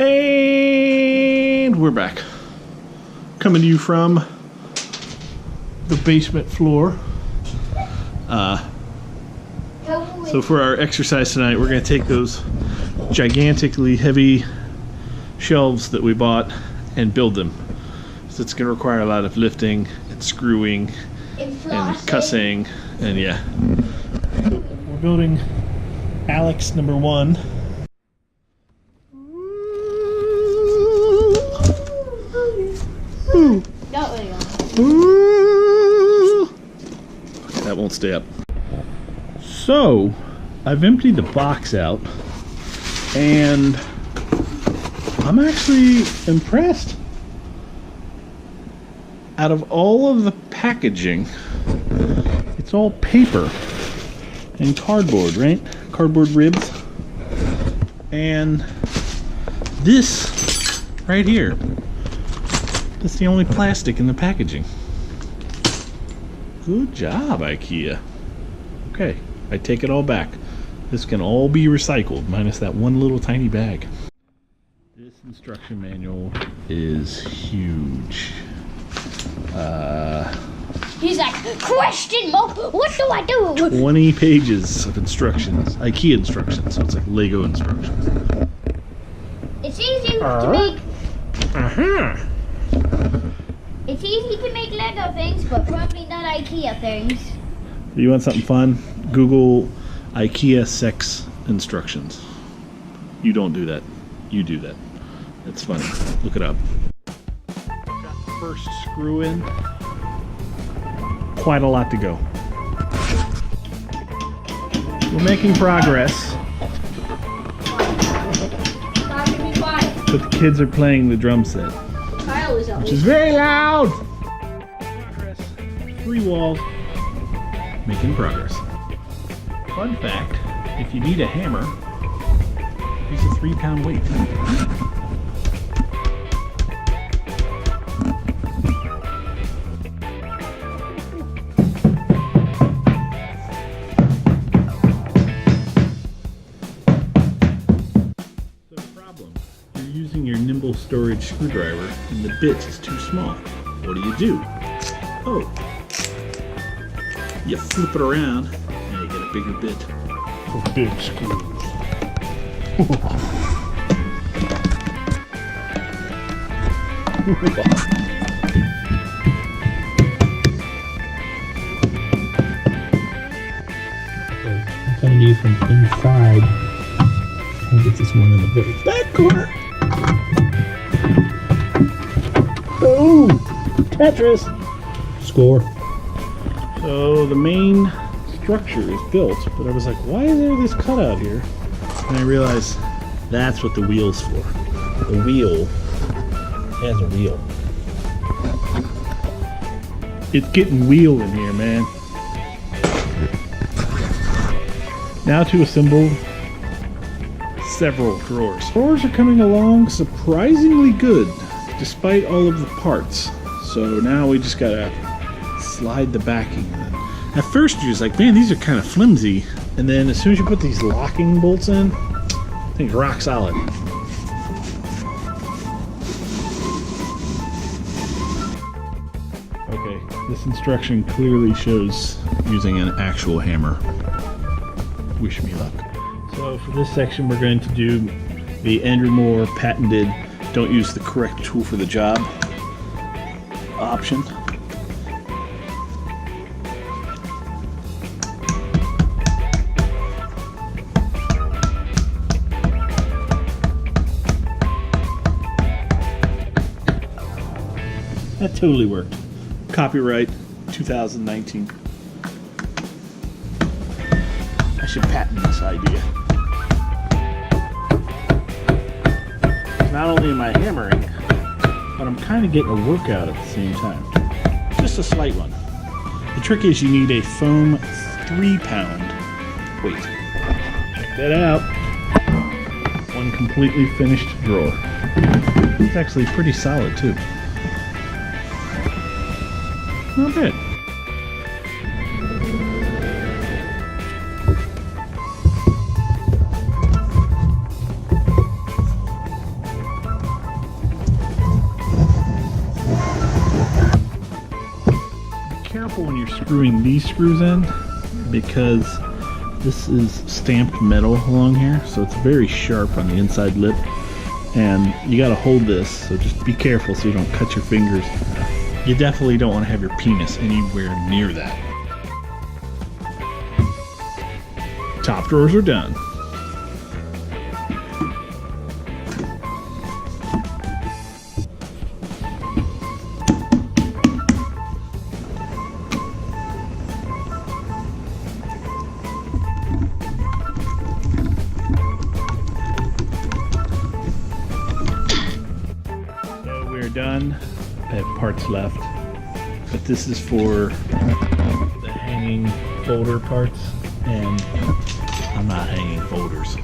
And we're back. Coming to you from the basement floor. So for our exercise tonight, we're going to take those gigantically heavy shelves that we bought and build them. So it's going to require a lot of lifting and screwing and cussing, and yeah. We're building Alex number 1. Ooh. Ooh. Okay, that won't stay up. So, I've emptied the box out, and I'm actually impressed. Out of all of the packaging, it's all paper and cardboard, right? Cardboard ribs. And this right here, that's the only plastic in the packaging. Good job, Ikea. Okay, I take it all back. This can all be recycled, minus that one little tiny bag. This instruction manual is huge. He's like, question mark, what do I do? 20 pages of instructions. Ikea instructions, so it's like Lego instructions. It's easy to make... It's easy to make Lego things, but probably not Ikea things. You want something fun? Google Ikea sex instructions. You don't do that. You do that. It's funny. Look it up. Got the first screw in. Quite a lot to go. We're making progress. But the kids are playing the drum set, which is very loud. Progress. 3 walls. Making progress. Fun fact, if you need a hammer, use a 3-pound weight. The problem, you're using your nimble storage screwdriver and the bit is too small. What do? Oh. You flip it around and you get a bigger bit. For big screws. I'm coming to you from inside. I'll get this one in the very back corner. Oh! Tetris! Score. So the main structure is built, but I was like, why is there this cutout here? And I realized that's what the wheel's for. The wheel has a wheel. It's getting wheel in here, man. Now to assemble several drawers. Drawers are coming along surprisingly good, despite all of the parts. So now we just gotta slide the backing. At first you're just like, man, these are kind of flimsy. And then as soon as you put these locking bolts in, things rock solid. Okay, this instruction clearly shows using an actual hammer. Wish me luck. So for this section we're going to do the Andrew Moore patented don't use the correct tool for the job option. That totally worked. Copyright 2019. I should patent this idea. Not only am I hammering, but I'm kind of getting a workout at the same time. Just a slight one. The trick is you need a foam 3-pound weight. Check that out. One completely finished drawer. It's actually pretty solid too. Not bad. careful when you're screwing these screws in because this is stamped metal along here, so it's very sharp on the inside lip, and you got to hold this, so just be careful so you don't cut your fingers. You definitely don't want to have your penis anywhere near that. Top drawers are done. Done. I have parts left, but this is for the hanging folder parts, and I'm not hanging folders.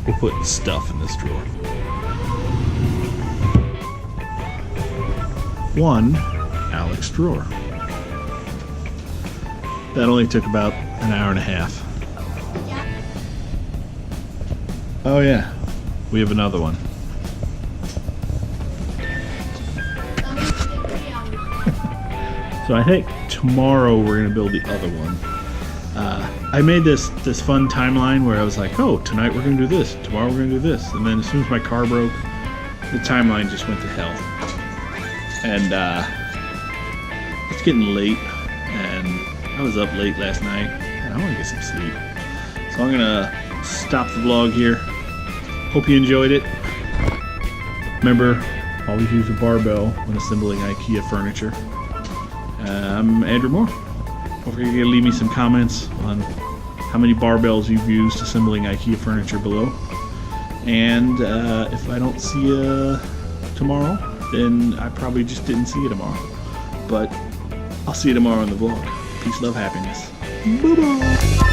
We're putting stuff in this drawer. One Alex drawer. That only took about an hour and a half. Oh yeah, we have another one. So I think tomorrow we're gonna build the other one. I made this fun timeline where I was like, oh, tonight we're gonna do this, tomorrow we're gonna do this, and then as soon as my car broke, the timeline just went to hell. And it's getting late, and I was up late last night, and I want to get some sleep. So I'm gonna stop the vlog here. Hope you enjoyed it. Remember, always use a barbell when assembling IKEA furniture. I'm Andrew Moore. Don't forget to leave me some comments on how many barbells you've used assembling IKEA furniture below. And if I don't see you tomorrow, then I probably just didn't see you tomorrow. But I'll see you tomorrow in the vlog. Peace, love, happiness. Bye-bye.